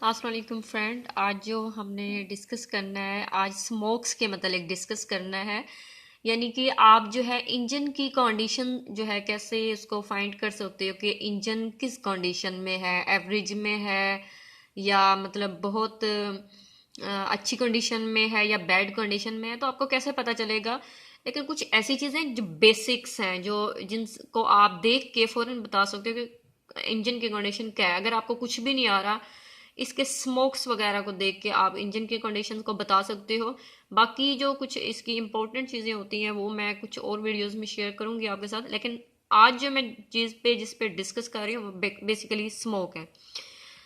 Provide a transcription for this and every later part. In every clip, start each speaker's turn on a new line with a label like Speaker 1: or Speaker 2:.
Speaker 1: अस्सलाम वालेकुम फ्रेंड। आज जो हमने डिस्कस करना है, आज स्मोक्स के मतलब डिस्कस करना है। यानी कि आप जो है इंजन की कंडीशन जो है कैसे उसको फाइंड कर सकते हो कि इंजन किस कंडीशन में है, एवरेज में है या मतलब बहुत अच्छी कंडीशन में है या बैड कंडीशन में है, तो आपको कैसे पता चलेगा। लेकिन कुछ ऐसी चीज़ें जो बेसिक्स हैं, जो जिनको आप देख के फ़ौरन बता सकते हो कि इंजन की कंडीशन क्या है। अगर आपको कुछ भी नहीं आ रहा, इसके स्मोक्स वगैरह को देख के आप इंजन के कंडीशन को बता सकते हो। बाकी जो कुछ इसकी इंपॉर्टेंट चीज़ें होती हैं वो मैं कुछ और वीडियोस में शेयर करूंगी आपके साथ। लेकिन आज जो मैं जिस पे डिस्कस कर रही हूँ वो बेसिकली स्मोक है।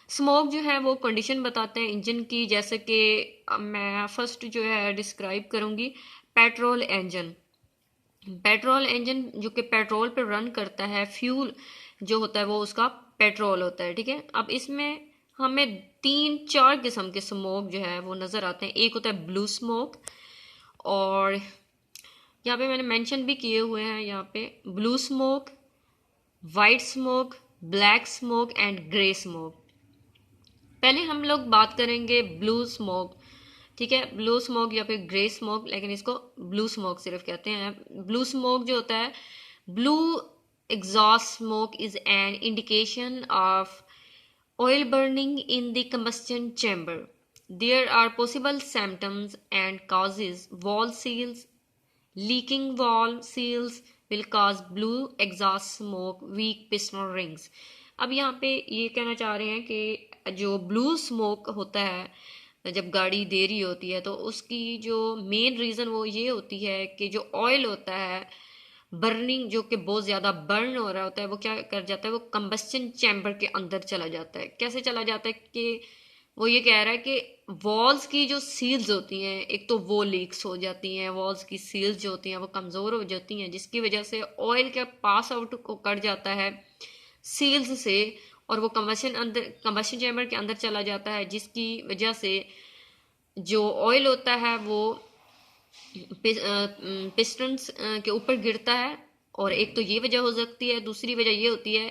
Speaker 1: स्मोक जो है वो कंडीशन बताते हैं इंजन की। जैसे कि मैं फर्स्ट जो है डिस्क्राइब करूंगी पेट्रोल इंजन। पेट्रोल इंजन जो कि पेट्रोल पे रन करता है, फ्यूल जो होता है वो उसका पेट्रोल होता है। ठीक है, अब इसमें हमें तीन चार किस्म के स्मोक जो है वो नज़र आते हैं। एक होता है ब्लू स्मोक, और यहाँ पे मैंने मेंशन भी किए हुए हैं, यहाँ पे blue smoke, white smoke, black smoke and grey smoke. पहले हम लोग बात करेंगे ब्लू स्मोक। ठीक है, ब्लू स्मोक या फिर ग्रे स्मोक, लेकिन इसको ब्लू स्मोक सिर्फ कहते हैं। ब्लू स्मोक जो होता है, blue exhaust smoke is an indication of oil burning in the combustion chamber. There are possible symptoms and causes. Wall seals, leaking wall seals will cause blue exhaust smoke, weak piston rings. अब यहाँ पे ये कहना चाह रहे हैं कि जो ब्लू स्मोक होता है जब गाड़ी दे रही होती है, तो उसकी जो मेन रीज़न वो ये होती है कि जो ऑयल होता है बर्निंग, जो कि बहुत ज़्यादा बर्न हो रहा होता है, वो क्या कर जाता है, वो कंबस्शन चैम्बर के अंदर चला जाता है। कैसे चला जाता है कि वो ये कह रहा है कि वॉल्स की जो सील्स होती हैं, एक तो वो लीक्स हो जाती हैं, वॉल्स की सील्स जो होती हैं वो कमज़ोर हो जाती हैं, जिसकी वजह से ऑयल का पास आउट को कर जाता है सील्स से, और वो कंबस्शन चैम्बर के अंदर चला जाता है, जिसकी वजह से जो ऑयल होता है वो पिस्टन्स के ऊपर गिरता है। और एक तो ये वजह हो सकती है, दूसरी वजह ये होती है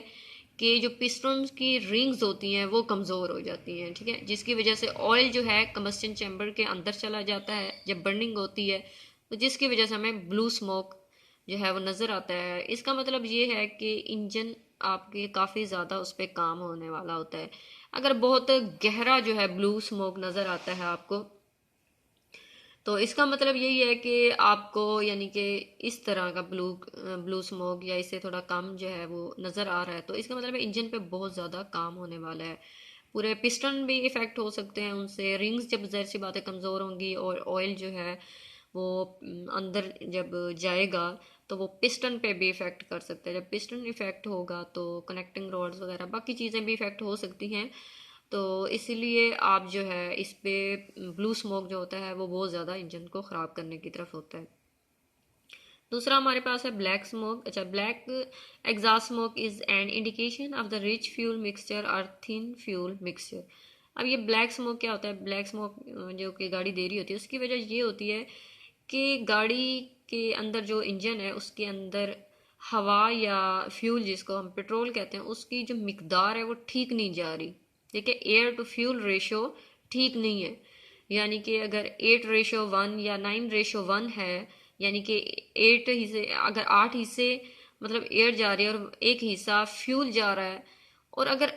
Speaker 1: कि जो पिस्टन्स की रिंग्स होती हैं वो कमज़ोर हो जाती हैं। ठीक है, जिसकी वजह से ऑयल जो है कंबस्शन चैम्बर के अंदर चला जाता है जब बर्निंग होती है, तो जिसकी वजह से हमें ब्लू स्मोक जो है वो नज़र आता है। इसका मतलब ये है कि इंजन आपके काफ़ी ज़्यादा उस पर काम होने वाला होता है। अगर बहुत गहरा जो है ब्लू स्मोक नज़र आता है आपको, तो इसका मतलब यही है कि आपको यानी कि इस तरह का ब्लू स्मोक या इससे थोड़ा कम जो है वो नज़र आ रहा है, तो इसका मतलब है इंजन पे बहुत ज़्यादा काम होने वाला है। पूरे पिस्टन भी इफ़ेक्ट हो सकते हैं उनसे, रिंग्स जब ज़ाहिर सी बातें कमज़ोर होंगी और ऑयल जो है वो अंदर जब जाएगा तो वो पिस्टन पे भी इफ़ेक्ट कर सकता है। जब पिस्टन इफ़ेक्ट होगा तो कनेक्टिंग रॉड्स वगैरह बाकी चीज़ें भी इफ़ेक्ट हो सकती हैं। तो इसीलिए आप जो है इस पे ब्लू स्मोक जो होता है वो बहुत ज़्यादा इंजन को ख़राब करने की तरफ होता है। दूसरा हमारे पास है ब्लैक स्मोक। अच्छा, black exhaust smoke is an indication of the rich fuel mixture और थिन फ्यूल मिक्सचर। अब ये ब्लैक स्मोक क्या होता है? ब्लैक स्मोक जो कि गाड़ी दे रही होती है उसकी वजह ये होती है कि गाड़ी के अंदर जो इंजन है उसके अंदर हवा या फ्यूल, जिसको हम पेट्रोल कहते हैं, उसकी जो मिकदार है वो ठीक नहीं जा रही। देखिए, एयर टू फ्यूल रेशो ठीक नहीं है। यानी कि अगर 8:1 या 9:1 है, यानी कि 8 हिस्से, अगर 8 हिस्से मतलब एयर जा रही है और एक हिस्सा फ्यूल जा रहा है, और अगर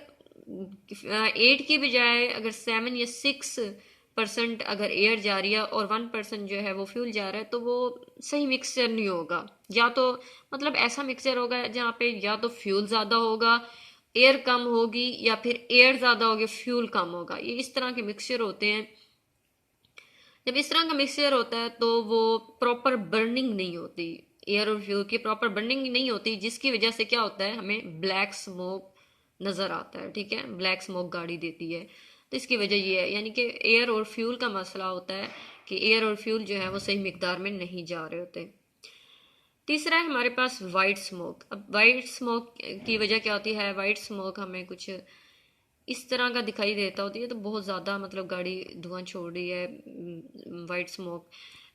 Speaker 1: 8 की बजाय अगर 7 या 6% अगर एयर जा रही है और 1% जो है वो फ्यूल जा रहा है, तो वो सही मिक्सचर नहीं होगा। या तो मतलब ऐसा मिक्सचर होगा जहाँ पे या तो फ्यूल ज़्यादा होगा, एयर कम होगी, या फिर एयर ज़्यादा होगी, फ्यूल कम होगा। ये इस तरह के मिक्सचर होते हैं। जब इस तरह का मिक्सचर होता है तो वो प्रॉपर बर्निंग नहीं होती, एयर और फ्यूल की प्रॉपर बर्निंग नहीं होती, जिसकी वजह से क्या होता है, हमें ब्लैक स्मोक नज़र आता है। ठीक है, ब्लैक स्मोक गाड़ी देती है। तो इसकी वजह ये है, यानी कि एयर और फ्यूल का मसला होता है कि एयर और फ्यूल जो है वो सही मिकदार में नहीं जा रहे होते। तीसरा है हमारे पास वाइट स्मोक। अब वाइट स्मोक की वजह क्या होती है? वाइट स्मोक हमें कुछ इस तरह का दिखाई देता होती है, तो बहुत ज़्यादा मतलब गाड़ी धुआं छोड़ रही है, वाइट स्मोक।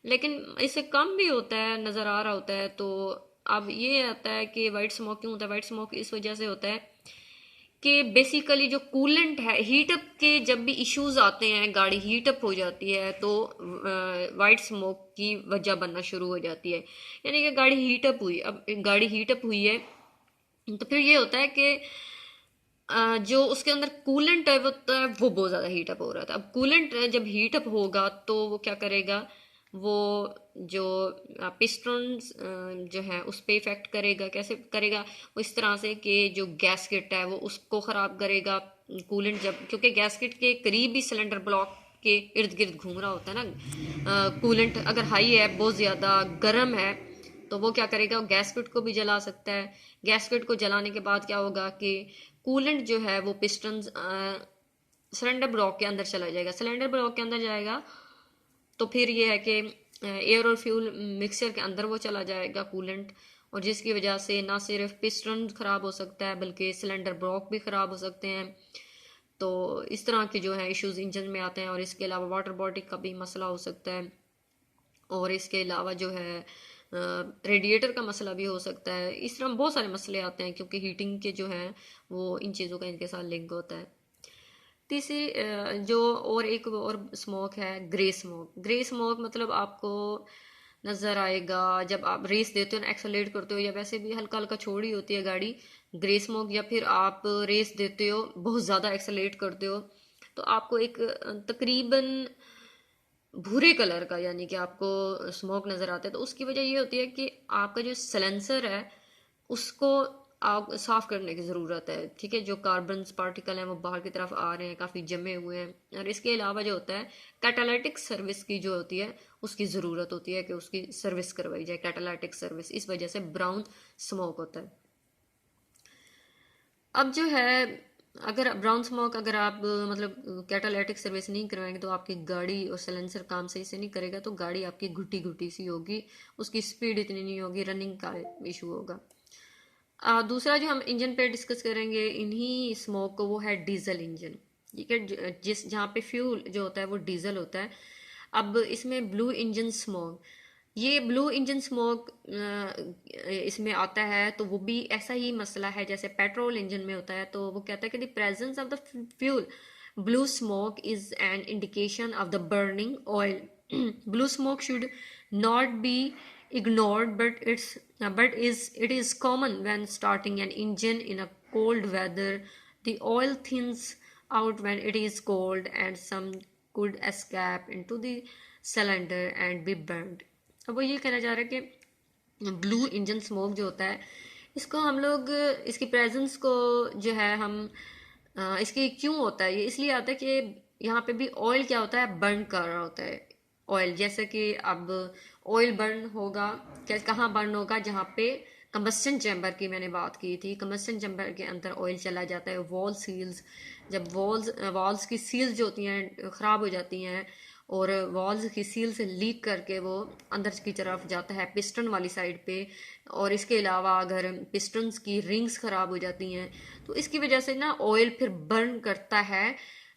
Speaker 1: लेकिन इससे कम भी होता है, नज़र आ रहा होता है। तो अब ये आता है कि वाइट स्मोक क्यों होता है? वाइट स्मोक इस वजह से होता है कि बेसिकली जो कूलेंट है, हीटअप के जब भी इश्यूज आते हैं, गाड़ी हीटअप हो जाती है तो वाइट स्मोक की वजह बनना शुरू हो जाती है। यानी कि गाड़ी हीटअप हुई, अब गाड़ी हीटअप हुई है तो फिर ये होता है कि जो उसके अंदर कूलेंट है वो बहुत ज़्यादा हीटअप हो रहा था। अब कूलेंट जब हीटअप होगा तो वो क्या करेगा, वो जो पिस्टन जो है उस पर इफेक्ट करेगा। कैसे करेगा, वो इस तरह से कि जो गैसकेट है वो उसको ख़राब करेगा। कूलेंट जब, क्योंकि गैसकेट के करीब ही सिलेंडर ब्लॉक के इर्द गिर्द घूम रहा होता है ना, कूलेंट अगर हाई है, बहुत ज़्यादा गर्म है, तो वो क्या करेगा, वो गैसकेट को भी जला सकता है। गैसकेट को जलाने के बाद क्या होगा कि कूलेंट जो है वो पिस्टन सिलेंडर ब्लॉक के अंदर चला जाएगा। सिलेंडर ब्लॉक के अंदर जाएगा तो फिर ये है कि एयर और फ्यूल मिक्सचर के अंदर वो चला जाएगा कूलेंट, और जिसकी वजह से ना सिर्फ पिस्टन ख़राब हो सकता है बल्कि सिलेंडर ब्लॉक भी ख़राब हो सकते हैं। तो इस तरह के जो है इश्यूज इंजन में आते हैं, और इसके अलावा वाटर बॉडी का भी मसला हो सकता है, और इसके अलावा जो है रेडिएटर का मसला भी हो सकता है। इस तरह बहुत सारे मसले आते हैं क्योंकि हीटिंग के जो हैं वो इन चीज़ों का इनके साथ लिंक होता है। तीसरी जो और एक और स्मोक है, ग्रे स्मोक। ग्रे स्मोक मतलब आपको नज़र आएगा जब आप रेस देते हो ना, एक्सेलरेट करते हो या वैसे भी हल्का हल्का छोड़ी होती है गाड़ी, ग्रे स्मोक, या फिर आप रेस देते हो बहुत ज़्यादा एक्सेलरेट करते हो तो आपको एक तकरीबन भूरे कलर का, यानी कि आपको स्मोक नज़र आता है। तो उसकी वजह ये होती है कि आपका जो सलेंसर है उसको आप साफ करने की ज़रूरत है। ठीक है, जो कार्बन पार्टिकल हैं वो बाहर की तरफ आ रहे हैं, काफ़ी जमे हुए हैं। और इसके अलावा जो होता है कैटालिटिक सर्विस की जो होती है उसकी ज़रूरत होती है कि उसकी सर्विस करवाई जाए, कैटालिटिक सर्विस। इस वजह से ब्राउन स्मोक होता है। अब जो है, अगर ब्राउन स्मोक अगर आप मतलब कैटालिटिक सर्विस नहीं करवाएंगे तो आपकी गाड़ी और सलेंसर काम सही से नहीं करेगा, तो गाड़ी आपकी घुटी घुटी सी होगी, उसकी स्पीड इतनी नहीं होगी, रनिंग का इशू होगा। दूसरा जो हम इंजन पे डिस्कस करेंगे इन्हीं स्मोक को, वो है डीजल इंजन। ठीक है, जिस जहाँ पे फ्यूल जो होता है वो डीजल होता है। अब इसमें ब्लू इंजन स्मोक, ये ब्लू इंजन स्मोक इसमें आता है तो वो भी ऐसा ही मसला है जैसे पेट्रोल इंजन में होता है। तो वो कहता है कि the presence of the fuel blue smoke is an indication of the burning oil. Blue smoke should not be ignored, but it is common when starting an engine in a cold weather. The oil thins out when it is cold and some could escape into the cylinder and be burned. अब वो ये कहना चाह रहा है कि blue engine smoke जो होता है इसको हम लोग, इसकी प्रेजेंस को जो है हम इसके क्यों होता है, ये इसलिए आता है कि यहाँ पे भी ऑयल क्या होता है, बर्न कर रहा होता है ऑयल। जैसे कि अब ऑयल बर्न होगा, क्या कहाँ बर्न होगा, जहाँ पे कंबस्टन चैम्बर की मैंने बात की थी, कंबस्टन चैम्बर के अंदर ऑयल चला जाता है। वॉल सील्स, जब वॉल्स की सील्स जो होती हैं ख़राब हो जाती हैं और वॉल्स की सील से लीक करके वो अंदर की तरफ जाता है पिस्टन वाली साइड पे। और इसके अलावा अगर पिस्टन्स की रिंग्स ख़राब हो जाती हैं तो इसकी वजह से ना ऑयल फिर बर्न करता है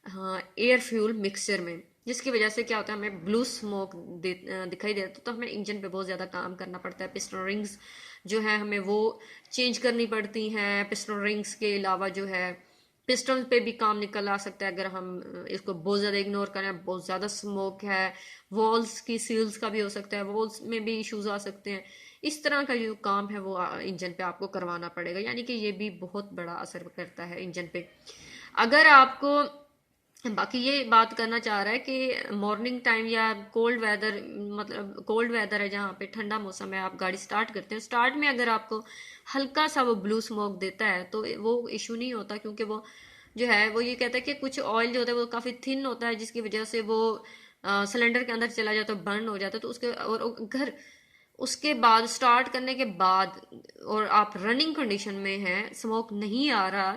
Speaker 1: एयर फ्यूल मिक्सचर में, जिसकी वजह से क्या होता है हमें ब्लू स्मोक दिखाई देता है। तो हमें इंजन पे बहुत ज़्यादा काम करना पड़ता है। पिस्टन रिंग्स जो है हमें वो चेंज करनी पड़ती हैं। पिस्टन रिंग्स के अलावा जो है पिस्टन पे भी काम निकल आ सकता है अगर हम इसको बहुत ज़्यादा इग्नोर करें, बहुत ज़्यादा स्मोक है। वॉल्स की सील्स का भी हो सकता है, वॉल्स में भी इश्यूज आ सकते हैं। इस तरह का जो काम है वो इंजन पे आपको करवाना पड़ेगा, यानी कि ये भी बहुत बड़ा असर करता है इंजन पे। अगर आपको, बाकी ये बात करना चाह रहा है कि मॉर्निंग टाइम या कोल्ड वेदर, मतलब कोल्ड वेदर है जहाँ पे ठंडा मौसम है, आप गाड़ी स्टार्ट करते हैं, स्टार्ट में अगर आपको हल्का सा वो ब्लू स्मोक देता है तो वो इशू नहीं होता, क्योंकि वो जो है वो ये कहता है कि कुछ ऑयल जो होता है वो काफ़ी थिन होता है, जिसकी वजह से वो सिलेंडर के अंदर चला जाता है, बर्न हो जाता है। तो उसके और अगर उसके बाद स्टार्ट करने के बाद और आप रनिंग कंडीशन में हैं, स्मोक नहीं आ रहा,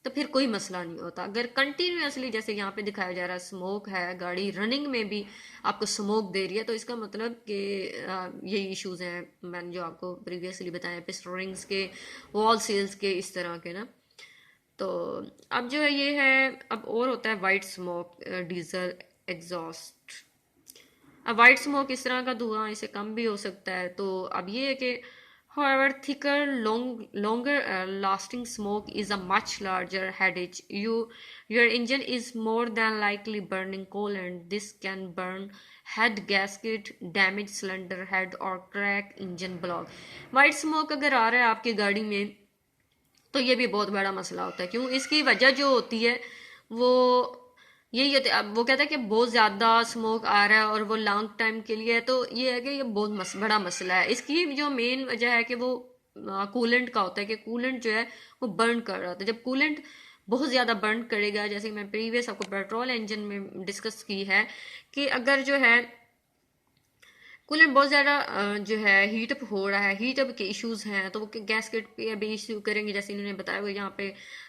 Speaker 1: तो फिर कोई मसला नहीं होता। अगर कंटिन्यूसली जैसे यहाँ पे दिखाया जा रहा है स्मोक है, गाड़ी रनिंग में भी आपको स्मोक दे रही है, तो इसका मतलब कि यही इश्यूज हैं मैंने जो आपको प्रीवियसली बताया, पिस्टन रिंग्स के, वॉल सील्स के, इस तरह के ना। तो अब जो है ये है, अब और होता है वाइट स्मोक, डीजल एग्जॉस्ट। अब वाइट स्मोक इस तरह का धुआं, इसे कम भी हो सकता है। तो अब ये है कि However, thicker, longer lasting smoke is a much larger headache. Your engine is more than likely burning coolant. This can burn head gasket, damage cylinder head or crack engine block. White smoke अगर आ रहा है आपकी गाड़ी में तो ये भी बहुत बड़ा मसला होता है। क्यों? इसकी वजह जो होती है वो यही होती है। अब वो कहता है कि बहुत ज़्यादा स्मोक आ रहा है और वो लॉन्ग टाइम के लिए है, तो ये है कि ये बहुत बड़ा मसला है। इसकी जो मेन वजह है कि वो कूलेंट का होता है कि कूलेंट जो है वो बर्न कर रहा था। जब कूलेंट बहुत ज़्यादा बर्न करेगा, जैसे कि मैं प्रीवियस आपको पेट्रोल इंजन में डिस्कस की है कि अगर जो है कूलेंट बहुत ज़्यादा जो है हीट अप हो रहा है, हीट अप के इश्यूज हैं, तो वो गैसकेट पे अभी इश्यू करेंगे। जैसे इन्होंने बताया वो यहाँ पे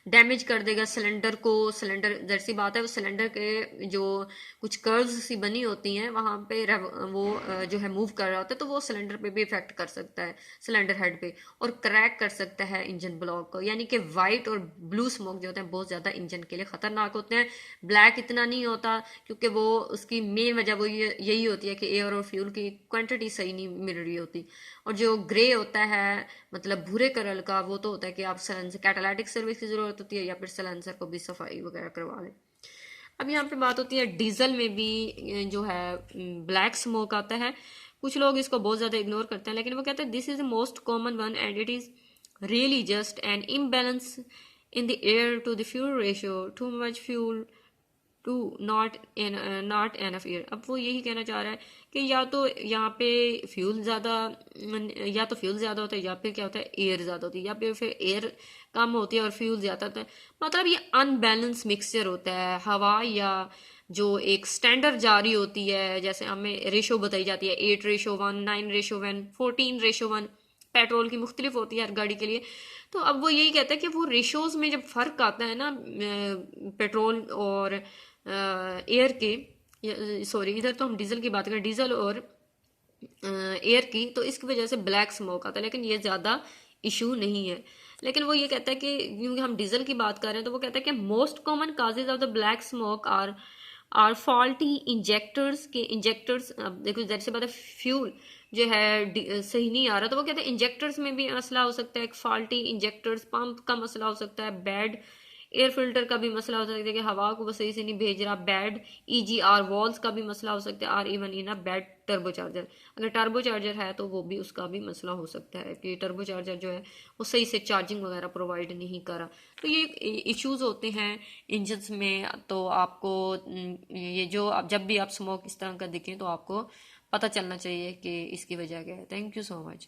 Speaker 1: डैमेज कर देगा सिलेंडर को। सिलेंडर जैसी बात है वो सिलेंडर के जो कुछ कर्व्स सी बनी होती हैं वहाँ पे वो जो है मूव कर रहा होता है, तो वो सिलेंडर पे भी इफेक्ट कर सकता है, सिलेंडर हेड पे, और क्रैक कर सकता है इंजन ब्लॉक को। यानी कि वाइट और ब्लू स्मोक जो होते हैं बहुत ज़्यादा इंजन के लिए खतरनाक होते हैं। ब्लैक इतना नहीं होता क्योंकि वो उसकी मेन वजह वो यही होती है कि एयर और फ्यूल की क्वांटिटी सही नहीं मिल रही होती। और जो ग्रे होता है मतलब भूरे कलर का, वो तो होता है कि आप सलेंसर कैटालाइटिक सर्विस की ज़रूरत होती है या फिर सलेंसर को भी सफाई वगैरह करवा लें। अब यहाँ पे बात होती है डीजल में भी जो है ब्लैक स्मोक आता है। कुछ लोग इसको बहुत ज़्यादा इग्नोर करते हैं, लेकिन वो कहते हैं this is the most common one and it is really just an imbalance in the air to the fuel ratio, too much fuel to not enough air. अब वो यही कहना चाह रहा है कि या तो यहाँ पे फ्यूल ज़्यादा या तो फ्यूल ज़्यादा होता है या फिर क्या होता है एयर ज़्यादा होती है या फिर एयर कम होती है और फ्यूल ज़्यादा होता है। मतलब ये अनबैलेंस मिक्सचर होता है। हवा या जो एक स्टैंडर्ड जारी होती है, जैसे हमें रेशो बताई जाती है 8:1, 9:1, 14:1, पेट्रोल की मुख्तलिफ होती है हर गाड़ी के लिए। तो अब वो यही कहता है कि वो रेशोज में जब फ़र्क आता है ना पेट्रोल और एयर के, सॉरी इधर तो हम डीजल की बात करें, डीजल और एयर की, तो इसकी वजह से ब्लैक स्मोक आता है। लेकिन ये ज़्यादा इशू नहीं है। लेकिन वो ये कहता है कि क्योंकि हम डीजल की बात कर रहे हैं तो वो कहता है कि most common causes of the black smoke are faulty injectors के इंजेक्टर्स। अब देखो जैसे से बात है फ्यूल जो है सही नहीं आ रहा, तो वो कहते हैं इंजेक्टर्स में भी मसला हो सकता है, फॉल्टी इंजेक्टर्स, पंप का मसला हो सकता है, बैड एयर फिल्टर का भी मसला हो सकता है कि हवा को वो सही से नहीं भेज रहा, बैड ईजीआर वॉल्स का भी मसला हो सकता है, और even in bad turbo charger. अगर टर्बो चार्जर है तो वो भी उसका भी मसला हो सकता है कि टर्बो चार्जर जो है वो सही से चार्जिंग वगैरह प्रोवाइड नहीं करा। तो ये इश्यूज होते हैं इंजन्स में। तो आपको ये जो आप जब भी आप स्मोक इस तरह का दिखें तो आपको पता चलना चाहिए कि इसकी वजह क्या है। Thank you so much.